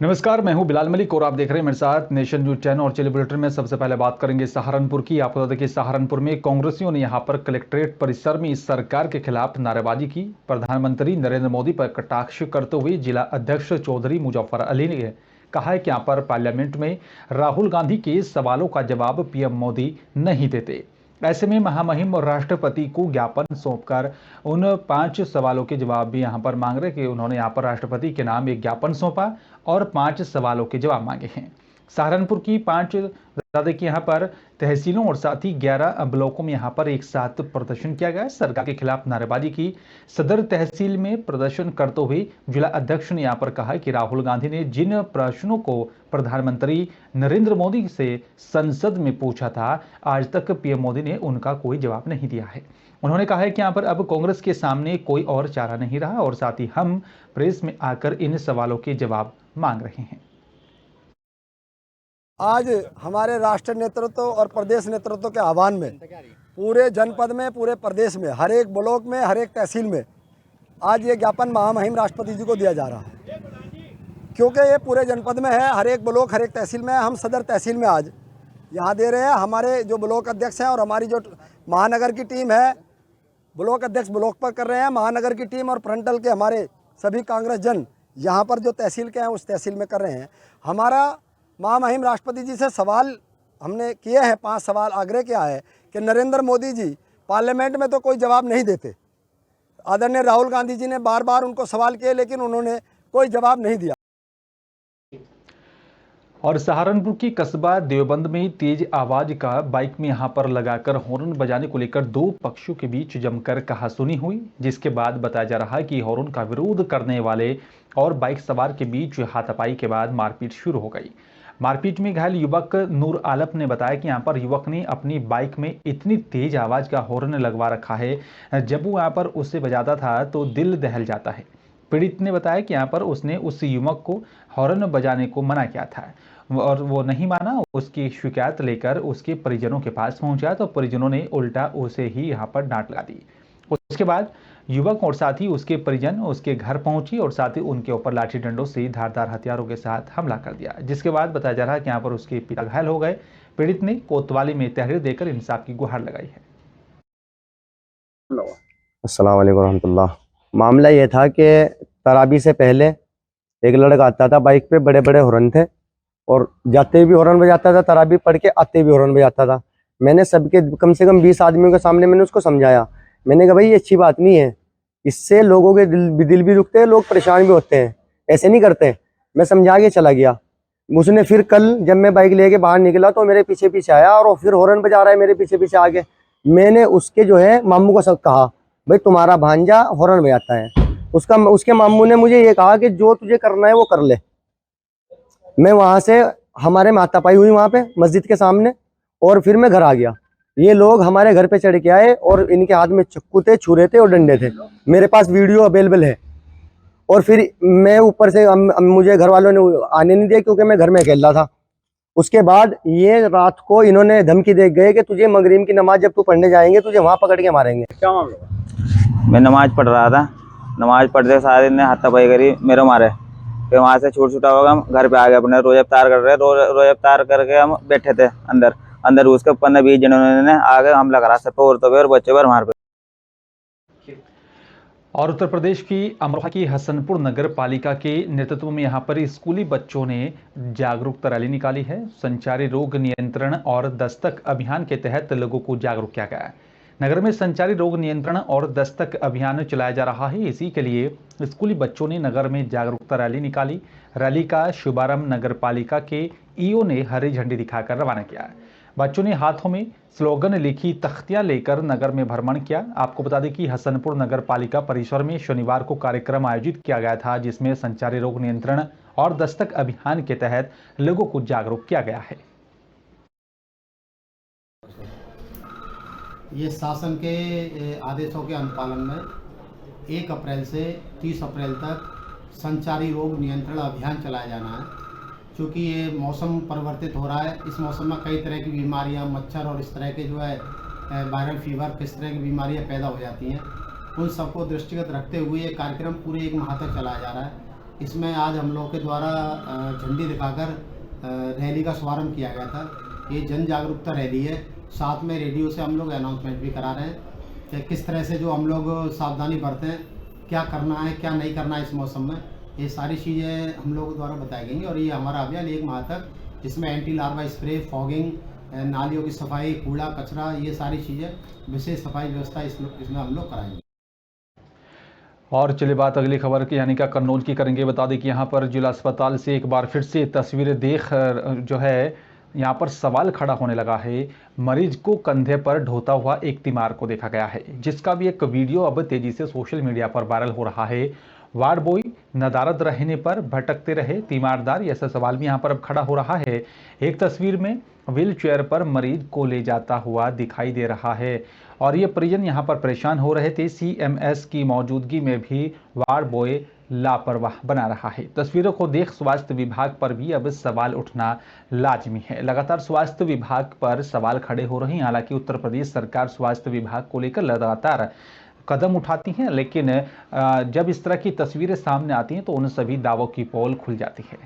नमस्कार, मैं हूं बिलाल मलिक और आप देख रहे हैं मेरे साथ नेशन न्यूज चैनल। और चलिए बुलेटिन में सबसे पहले बात करेंगे सहारनपुर की। आपको बता दें कि सहारनपुर में कांग्रेसियों ने यहां पर कलेक्ट्रेट परिसर में इस सरकार के खिलाफ नारेबाजी की। प्रधानमंत्री नरेंद्र मोदी पर कटाक्ष करते हुए जिला अध्यक्ष चौधरी मुजफ्फर अली ने कहा है कि यहां पर पार्लियामेंट में राहुल गांधी के सवालों का जवाब पीएम मोदी नहीं देते। ऐसे में महामहिम राष्ट्रपति को ज्ञापन सौंपकर उन 5 सवालों के जवाब भी यहां पर मांग रहे कि उन्होंने यहां पर राष्ट्रपति के नाम एक ज्ञापन सौंपा और 5 सवालों के जवाब मांगे हैं। सहारनपुर की 5 बता दें कि यहाँ पर तहसीलों और साथ ही 11 ब्लॉकों में यहाँ पर एक साथ प्रदर्शन किया गया। सरकार के खिलाफ नारेबाजी की। सदर तहसील में प्रदर्शन करते हुए जिला अध्यक्ष ने यहाँ पर कहा कि राहुल गांधी ने जिन प्रश्नों को प्रधानमंत्री नरेंद्र मोदी से संसद में पूछा था, आज तक पीएम मोदी ने उनका कोई जवाब नहीं दिया है। उन्होंने कहा है कि यहाँ पर अब कांग्रेस के सामने कोई और चारा नहीं रहा और साथ ही हम प्रेस में आकर इन सवालों के जवाब मांग रहे हैं। आज हमारे राष्ट्रीय नेतृत्व और प्रदेश नेतृत्व के आह्वान में पूरे जनपद में, पूरे प्रदेश में, हर एक ब्लॉक में, हर एक तहसील में आज ये ज्ञापन महामहिम राष्ट्रपति जी को दिया जा रहा है। क्योंकि ये पूरे जनपद में है, हर एक ब्लॉक, हर एक तहसील में है। हम सदर तहसील में आज यहाँ दे रहे हैं। हमारे जो ब्लॉक अध्यक्ष हैं और हमारी जो महानगर की टीम है, ब्लॉक अध्यक्ष ब्लॉक पर कर रहे हैं, महानगर की टीम और फ्रंटल के हमारे सभी कांग्रेस जन यहाँ पर जो तहसील के हैं उस तहसील में कर रहे हैं। हमारा महामहिम राष्ट्रपति जी से सवाल हमने किए हैं, 5 सवाल आग्रह किया है कि नरेंद्र मोदी जी पार्लियामेंट में तो कोई जवाब नहीं देते। आदरणीय राहुल गांधी जी ने बार बार उनको सवाल किए लेकिन उन्होंने कोई जवाब नहीं दिया। और सहारनपुर की कस्बा देवबंद में तेज आवाज का बाइक में यहां पर लगाकर हॉर्न बजाने को लेकर 2 पक्षों के बीच जमकर कहासुनी हुई, जिसके बाद बताया जा रहा है कि हॉर्न का विरोध करने वाले और बाइक सवार के बीच हाथापाई के बाद मारपीट शुरू हो गई। मारपीट में घायल युवक नूर आलम ने बताया कि यहां पर युवक ने अपनी बाइक में इतनी तेज आवाज का हॉर्न लगवा रखा है, जब वो यहां पर उसे बजाता था तो दिल दहल जाता है। पीड़ित ने बताया कि यहां पर उसने उस युवक को हॉर्न बजाने को मना किया था और वो नहीं माना। उसकी शिकायत लेकर उसके परिजनों के पास पहुंचा तो परिजनों ने उल्टा उसे ही यहां पर डांट लगा दी। उसके बाद युवक और साथ ही उसके परिजन उसके घर पहुंची और साथ ही उनके ऊपर लाठी डंडों से धारदार हथियारों के साथ हमला कर दिया, जिसके बाद बताया जा रहा है कि यहाँ पर उसके पिता घायल हो गए। पीड़ित ने कोतवाली में तहरीर देकर इंसाफ की गुहार लगाई है। अस्सलाम वालेकुम रहमतुल्लाह। मामला ये था कि तराबी से पहले एक लड़का आता था बाइक पे, बड़े बड़े हॉर्न थे और जाते भी हॉर्न बजाता था, तराबी पढ़ के आते भी हॉर्न बजाता था। मैंने सबके कम से कम 20 आदमियों के सामने मैंने उसको समझाया। मैंने कहा भाई ये अच्छी बात नहीं है, इससे लोगों के दिल भी दुखते हैं, लोग परेशान भी होते हैं, ऐसे नहीं करते। मैं समझा के चला गया। उसने फिर कल जब मैं बाइक लेके बाहर निकला तो मेरे पीछे पीछे आया और फिर हॉर्न बजा रहा है मेरे पीछे पीछे आके। मैंने उसके जो है मामू को सब कहा, भाई तुम्हारा भांजा हॉर्न बजाता है। उसके मामू ने मुझे ये कहा कि जो तुझे करना है वो कर ले। मैं वहां से हमारे मातापाई हुई वहां पे मस्जिद के सामने और फिर मैं घर आ गया। ये लोग हमारे घर पे चढ़ के आए और इनके हाथ में चक्कू थे, छुरे थे और डंडे थे। मेरे पास वीडियो अवेलेबल है। और फिर मैं ऊपर से मुझे घर वालों ने आने नहीं दिया क्योंकि मैं घर में अकेला था। उसके बाद ये रात को इन्होंने धमकी दे गए कि तुझे मगरिब की नमाज जब तू पढ़ने जाएंगे तुझे वहां पकड़ के मारेंगे। क्या मामला? मैं नमाज पढ़ रहा था, नमाज पढ़ते सारे ने हाथापाई करी, मेरे मारे। फिर वहाँ से छूटा होगा, हम घर पे आ गए। अपने रोज़ इफ्तार कर रहे, रोज़ इफ्तार करके हम बैठे थे अंदर उसके 15-20 जनों ने आगे हमला करा, सब पे, औरतों पे और बच्चों पर मार पे। और उत्तर प्रदेश की अमरोहा की हसनपुर नगर पालिका के नेतृत्व में यहां पर स्कूली बच्चों ने जागरूकता रैली निकाली है। संचारी रोग नियंत्रण और दस्तक अभियान के तहत लोगों को जागरूक किया गया है। नगर में संचारी रोग नियंत्रण और दस्तक अभियान चलाया जा रहा है। इसी के लिए स्कूली बच्चों ने नगर में जागरूकता रैली निकाली। रैली का शुभारंभ नगर पालिका के ईओ ने हरी झंडी दिखाकर रवाना किया। बच्चों ने हाथों में स्लोगन लिखी तख्तियां लेकर नगर में भ्रमण किया। आपको बता दें कि हसनपुर नगर पालिका परिसर में शनिवार को कार्यक्रम आयोजित किया गया था, जिसमें संचारी रोग नियंत्रण और दस्तक अभियान के तहत लोगों को जागरूक किया गया है। ये शासन के आदेशों के अनुपालन में 1 अप्रैल से 30 अप्रैल तक संचारी रोग नियंत्रण अभियान चलाया जाना है। क्योंकि ये मौसम परिवर्तित हो रहा है, इस मौसम में कई तरह की बीमारियां, मच्छर और इस तरह के जो है वायरल फीवर, किस तरह की बीमारियां पैदा हो जाती हैं, उन सबको दृष्टिगत रखते हुए ये कार्यक्रम पूरे 1 माह तक चलाया जा रहा है। इसमें आज हम लोग के द्वारा झंडी दिखाकर रैली का शुभारम्भ किया गया था। ये जन जागरूकता रैली है। साथ में रेडियो से हम लोग अनाउंसमेंट भी करा रहे हैं कि किस तरह से जो हम लोग सावधानी बरतें, क्या करना है क्या नहीं करना है इस मौसम में, ये सारी चीज़ें हम लोगों द्वारा बताई गई। और ये हमारा अभियान 1 माह तक, जिसमें एंटी लार्वा स्प्रे, फॉगिंग, नालियों की सफाई, कूड़ा कचरा, ये सारी चीज़ें विशेष सफाई व्यवस्था इसमें हम लोग कराएंगे। और चलिए बात अगली खबर की यानी कि कन्नौज की करेंगे। बता दें कि यहाँ पर जिला अस्पताल से एक बार फिर से तस्वीरें देख जो है यहाँ पर सवाल खड़ा होने लगा है। मरीज को कंधे पर ढोता हुआ एक तीमार को देखा गया है, जिसका भी एक वीडियो अब तेजी से सोशल मीडिया पर वायरल हो रहा है। वार्ड बॉय नदारद रहने पर भटकते रहे तीमारदार, ऐसा सवाल भी यहाँ पर अब खड़ा हो रहा है। एक तस्वीर में व्हील चेयर पर मरीज को ले जाता हुआ दिखाई दे रहा है और ये परिजन यहाँ पर परेशान हो रहे थे। सीएमएस की मौजूदगी में भी वार्ड बॉय लापरवाह बना रहा है। तस्वीरों को देख स्वास्थ्य विभाग पर भी अब सवाल उठना लाजमी है। लगातार स्वास्थ्य विभाग पर सवाल खड़े हो रहे हैं। हालांकि उत्तर प्रदेश सरकार स्वास्थ्य विभाग को लेकर लगातार कदम उठाती हैं, लेकिन जब इस तरह की तस्वीरें सामने आती हैं तो उन सभी दावों की पोल खुल जाती है।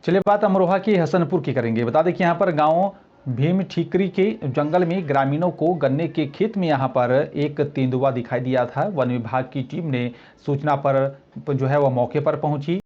चलिए बात अमरोहा की हसनपुर की करेंगे। बता दें कि यहाँ पर गांव भीम ठीकरी के जंगल में ग्रामीणों को गन्ने के खेत में यहाँ पर एक तेंदुआ दिखाई दिया था। वन विभाग की टीम ने सूचना पर जो है वह मौके पर पहुंची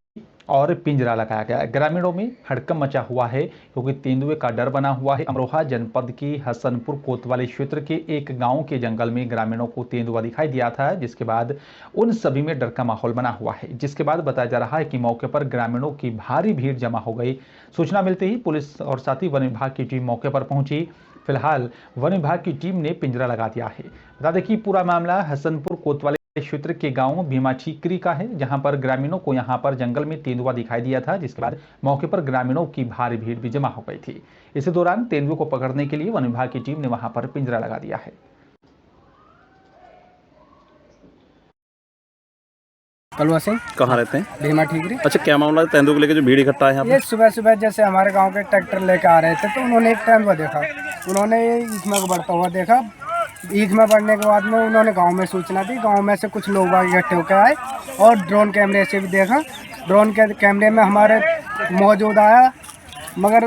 और पिंजरा लगाया गया। ग्रामीणों में हड़कंप मचा हुआ है क्योंकि तेंदुए का डर बना हुआ है। अमरोहा जनपद की हसनपुर कोतवाली क्षेत्र के एक गांव के जंगल में ग्रामीणों को तेंदुआ दिखाई दिया था, जिसके बाद उन सभी में डर का माहौल बना हुआ है। जिसके बाद बताया जा रहा है कि मौके पर ग्रामीणों की भारी भीड़ जमा हो गई। सूचना मिलते ही पुलिस और साथ ही वन विभाग की टीम मौके पर पहुंची। फिलहाल वन विभाग की टीम ने पिंजरा लगा दिया है। बता दें कि पूरा मामला हसनपुर कोतवाली क्षेत्र के गांव भीमा ठीकरी का है, जहां पर ग्रामीणों को यहां पर जंगल में तेंदुआ दिखाई दिया था, जिसके बाद मौके पर ग्रामीणों की भारी भीड़ भी जमा हो गई थी। इसी दौरान तेंदुए को पकड़ने के लिए वन विभाग की टीम ने वहां पर पिंजरा लगा दिया है। कलवा सिंह कहाँ रहते हैं? भीमा ठीकरी। अच्छा, क्या मामला है? तेंदुए को लेकर जो भीड़ इकट्ठा है यहाँ ये पे? सुबह सुबह जैसे हमारे गांव के ट्रैक्टर लेके आ रहे थे तो उन्होंने एक तेंदुआ देखा। उन्होंने ईख में बढ़ता हुआ देखा। ईख में बढ़ने के बाद में उन्होंने गांव में सूचना दी। गांव में से कुछ लोग बाग इकट्ठे होकर आए और ड्रोन कैमरे से भी देखा। ड्रोन के कैमरे में हमारे मौजूद आया, मगर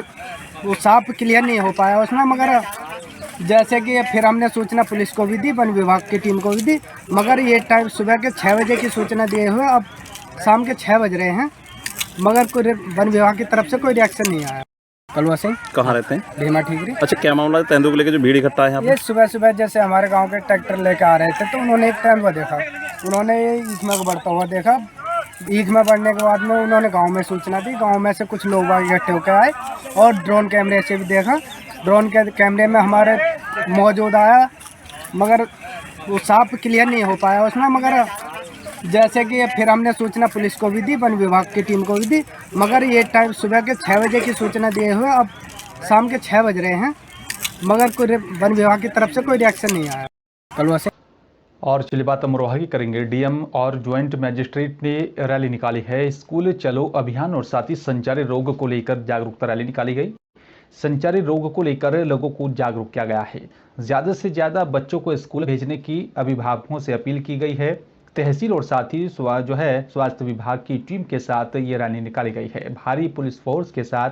वो साफ क्लियर नहीं हो पाया उसमें। मगर जैसे कि फिर हमने सूचना पुलिस को भी दी, वन विभाग की टीम को भी दी, मगर ये टाइम सुबह के 6 बजे की सूचना दिए हुए अब शाम के 6 बज रहे हैं, मगर कोई वन विभाग की तरफ से कोई रिएक्शन नहीं आया। कलवा सिंह कहाँ रहते हैं? भीमा ठीकरी। अच्छा, क्या मामला है? तेंदुए को लेकर जो भीड़ इकट्ठा है यहाँ पे? ये सुबह सुबह जैसे हमारे गांव के ट्रैक्टर लेके आ रहे थे तो उन्होंने एक तेंदुआ देखा। उन्होंने ईख में बढ़ता हुआ देखा। ईख में बढ़ने के बाद में उन्होंने गांव में सूचना दी। गांव में से कुछ लोग बाग इकट्ठे होकर आए और ड्रोन कैमरे से भी देखा। ड्रोन के कैमरे में हमारे मौजूद आया, मगर वो साफ क्लियर नहीं हो पाया उसमें। मगर जैसे कि फिर हमने सूचना पुलिस को भी दी, वन विभाग की टीम को भी दी, मगर ये टाइम सुबह के 6 बजे की सूचना दिए हुए अब शाम के 6 बज रहे हैं, मगर कोई वन विभाग की तरफ से कोई रिएक्शन नहीं आया। कलवा से और चलिए बात अमरोहा की करेंगे। डीएम और ज्वाइंट मजिस्ट्रेट ने रैली निकाली है। स्कूल चलो अभियान और साथ ही संचारी रोग को लेकर जागरूकता रैली निकाली गई। संचारी रोग को लेकर लोगों को जागरूक किया गया है। ज़्यादा से ज़्यादा बच्चों को स्कूल भेजने की अभिभावकों से अपील की गई है। तहसील और साथ ही जो है स्वास्थ्य विभाग की टीम के साथ ये रैली निकाली गई है। भारी पुलिस फोर्स के साथ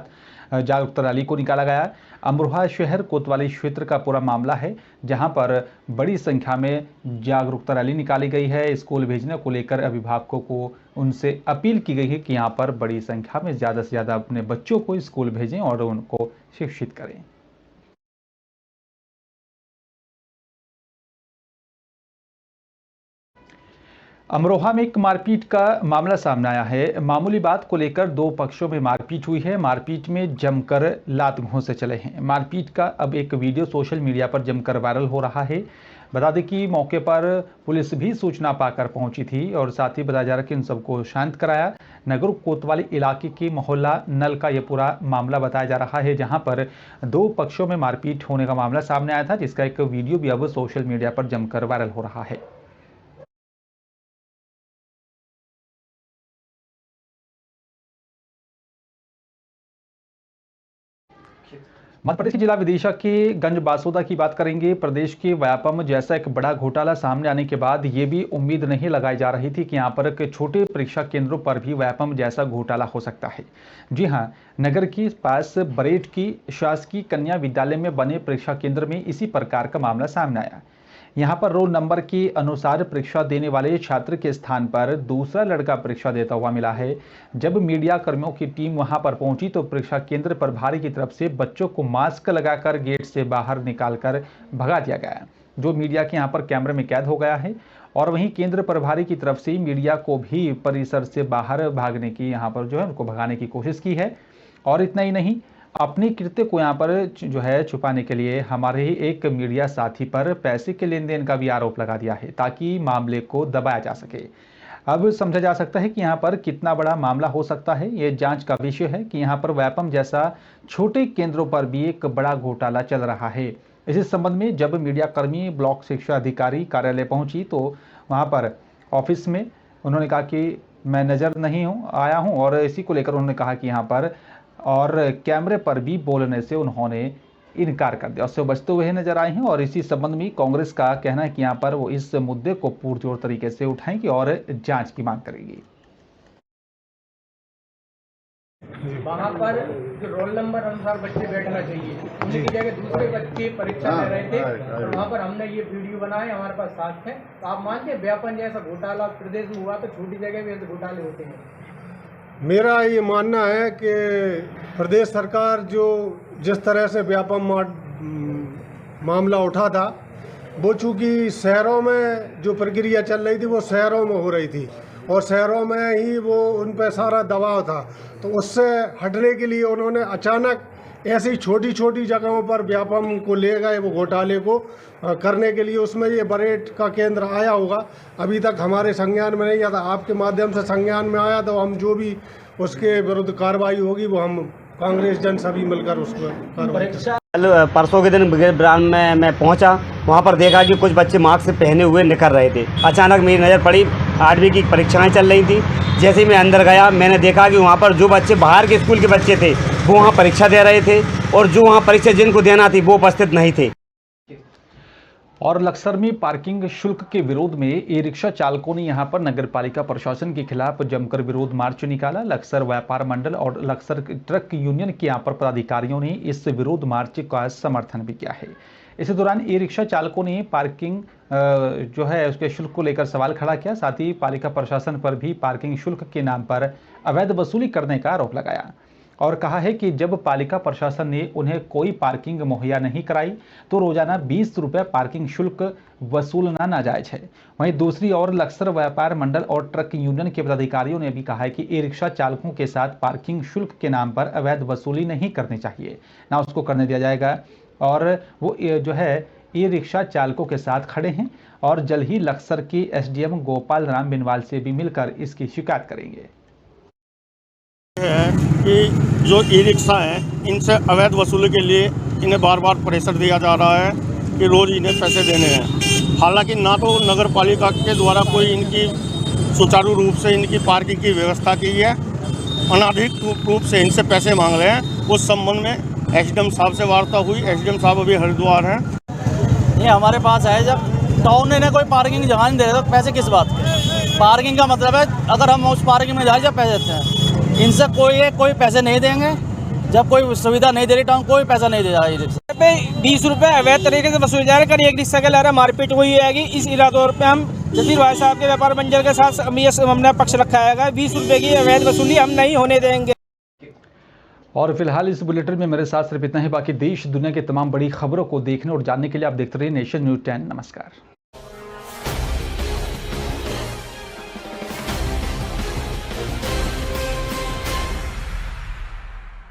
जागरूकता रैली को निकाला गया। अमरोहा शहर कोतवाली क्षेत्र का पूरा मामला है, जहां पर बड़ी संख्या में जागरूकता रैली निकाली गई है। स्कूल भेजने को लेकर अभिभावकों को उनसे अपील की गई है कि यहां पर बड़ी संख्या में ज़्यादा से ज़्यादा अपने बच्चों को स्कूल भेजें और उनको शिक्षित करें। अमरोहा में एक मारपीट का मामला सामने आया है। मामूली बात को लेकर दो पक्षों में मारपीट हुई है। मारपीट में जमकर लात घोंसे चले हैं। मारपीट का अब एक वीडियो सोशल मीडिया पर जमकर वायरल हो रहा है। बता दें कि मौके पर पुलिस भी सूचना पाकर पहुंची थी और साथ ही बताया जा रहा है कि इन सबको शांत कराया। नगर कोतवाली इलाके के मोहल्ला नल का यह पूरा मामला बताया जा रहा है, जहां पर दो पक्षों में मारपीट होने का मामला सामने आया था, जिसका एक वीडियो भी अब सोशल मीडिया पर जमकर वायरल हो रहा है। मध्य प्रदेश के जिला विदिशा के गंज बासोदा की बात करेंगे। प्रदेश के व्यापम जैसा एक बड़ा घोटाला सामने आने के बाद ये भी उम्मीद नहीं लगाई जा रही थी कि यहाँ पर एक छोटे परीक्षा केंद्रों पर भी व्यापम जैसा घोटाला हो सकता है। जी हाँ, नगर के पास बरेट की शासकीय कन्या विद्यालय में बने परीक्षा केंद्र में इसी प्रकार का मामला सामने आया। यहाँ पर रोल नंबर के अनुसार परीक्षा देने वाले छात्र के स्थान पर दूसरा लड़का परीक्षा देता हुआ मिला है। जब मीडिया कर्मियों की टीम वहां पर पहुंची तो परीक्षा केंद्र प्रभारी की तरफ से बच्चों को मास्क लगाकर गेट से बाहर निकालकर भगा दिया गया, जो मीडिया के यहाँ पर कैमरे में कैद हो गया है। और वहीं केंद्र प्रभारी की तरफ से मीडिया को भी परिसर से बाहर भागने की यहाँ पर जो है उनको भगाने की कोशिश की है। और इतना ही नहीं, अपनी कृत्य को यहाँ पर जो है छुपाने के लिए हमारे ही एक मीडिया साथी पर पैसे के लेन देन का भी आरोप लगा दिया है, ताकि मामले को दबाया जा सके। अब समझा जा सकता है कि यहाँ पर कितना बड़ा मामला हो सकता है। ये जांच का विषय है कि यहाँ पर व्यापम जैसा छोटे केंद्रों पर भी एक बड़ा घोटाला चल रहा है। इसी संबंध में जब मीडिया कर्मी ब्लॉक शिक्षा अधिकारी कार्यालय पहुंची तो वहाँ पर ऑफिस में उन्होंने कहा कि मैं नज़र नहीं आया हूँ, और इसी को लेकर उन्होंने कहा कि यहाँ पर और कैमरे पर भी बोलने से उन्होंने इनकार कर दिया, उससे बचते हुए नजर आए हैं। और इसी संबंध में कांग्रेस का कहना है कि यहाँ पर वो इस मुद्दे को पुरजोर तरीके से उठाएंगी और जांच की मांग करेगी। वहाँ पर जो रोल नंबर अनुसार बच्चे बैठना चाहिए, उनकी जगह दूसरे बच्चे परीक्षा दे रहे थे। तो वहाँ पर हमने ये वीडियो बनाए, हमारे पास साक्ष्य है। तो आप मानते हैं व्यापम जैसा घोटाला प्रदेश में हुआ तो छोटी जगह भी ऐसे घोटाले होते हैं? मेरा ये मानना है कि प्रदेश सरकार जो जिस तरह से व्यापम मामला उठा था, वो चूँकि शहरों में जो प्रक्रिया चल रही थी वो शहरों में हो रही थी और शहरों में ही वो उन पर सारा दबाव था, तो उससे हटने के लिए उन्होंने अचानक ऐसी छोटी छोटी जगहों पर व्यापम को ले गए, वो घोटाले को करने के लिए। उसमें ये बरेट का केंद्र आया होगा, अभी तक हमारे संज्ञान में नहीं आता। आपके माध्यम से संज्ञान में आया तो हम जो भी उसके विरुद्ध कार्रवाई होगी वो हम कांग्रेस जन सभी मिलकर उसको कार्रवाई करेंगे। कल परसों के दिन ब्रिगेड ब्रांच में मैं पहुंचा, वहां पर देखा कि कुछ बच्चे मास्क पहने हुए निकल रहे थे। अचानक मेरी नज़र पड़ी, 8वीं की परीक्षाएं चल रही थी। जैसे ही मैं अंदर गया, मैंने देखा कि वहां पर जो बच्चे बाहर के स्कूल के बच्चे थे वो वहां परीक्षा दे रहे थे, और जो वहां परीक्षा जिनको देना थी वो उपस्थित नहीं थे। और लक्सर में पार्किंग शुल्क के विरोध में ई रिक्शा चालकों ने यहां पर नगरपालिका प्रशासन के खिलाफ जमकर विरोध मार्च निकाला। लक्सर व्यापार मंडल और लक्सर ट्रक यूनियन के यहां पर पदाधिकारियों ने इस विरोध मार्च का समर्थन भी किया है। इसी दौरान ई रिक्शा चालकों ने पार्किंग जो है उसके शुल्क को लेकर सवाल खड़ा किया। साथ ही पालिका प्रशासन पर भी पार्किंग शुल्क के नाम पर अवैध वसूली करने का आरोप लगाया और कहा है कि जब पालिका प्रशासन ने उन्हें कोई पार्किंग मुहैया नहीं कराई तो रोजाना 20 रुपये पार्किंग शुल्क वसूलना नाजायज है। वहीं दूसरी ओर लक्सर व्यापार मंडल और ट्रक यूनियन के पदाधिकारियों ने भी कहा है कि ई रिक्शा चालकों के साथ पार्किंग शुल्क के नाम पर अवैध वसूली नहीं करनी चाहिए, ना उसको करने दिया जाएगा। और वो जो है ई रिक्शा चालकों के साथ खड़े हैं और जल्द ही लक्सर के SDM गोपाल राम बिनवाल से भी मिलकर इसकी शिकायत करेंगे। है कि जो ई रिक्शा हैं इनसे अवैध वसूली के लिए इन्हें बार बार प्रेशर दिया जा रहा है कि रोज़ इन्हें पैसे देने हैं। हालांकि ना तो नगर पालिका के द्वारा कोई इनकी सुचारू रूप से इनकी पार्किंग की व्यवस्था की है, अनाधिकृत रूप से इनसे पैसे मांग रहे हैं। उस संबंध में SDM साहब से वार्ता हुई। SDM साहब अभी हरिद्वार हैं। ये हमारे पास है, जब टाउन ने कोई पार्किंग जगह नहीं दे रहे तो पैसे किस बात के? पार्किंग का मतलब है अगर हम उस पार्किंग में जाए जब पैसे देते हैं, इनसे कोई पैसे नहीं देंगे। जब कोई सुविधा नहीं दे रही टाउन, कोई पैसा नहीं दे रहा है। 20 रुपये अवैध तरीके से वसूल जा रहे हैं। एक रिक्शा के ला रहा मारपीट हुई है। इस इरादे पे हम जसीर भाई साहब के व्यापार मंडल के साथ हमने पक्ष रखा है। 20 रुपये की अवैध वसूली हम नहीं होने देंगे। और फिलहाल इस बुलेटिन में मेरे साथ सिर्फ इतना ही। बाकी देश दुनिया की तमाम बड़ी खबरों को देखने और जानने के लिए आप देखते रहिए नेशन न्यूज़ 10। नमस्कार।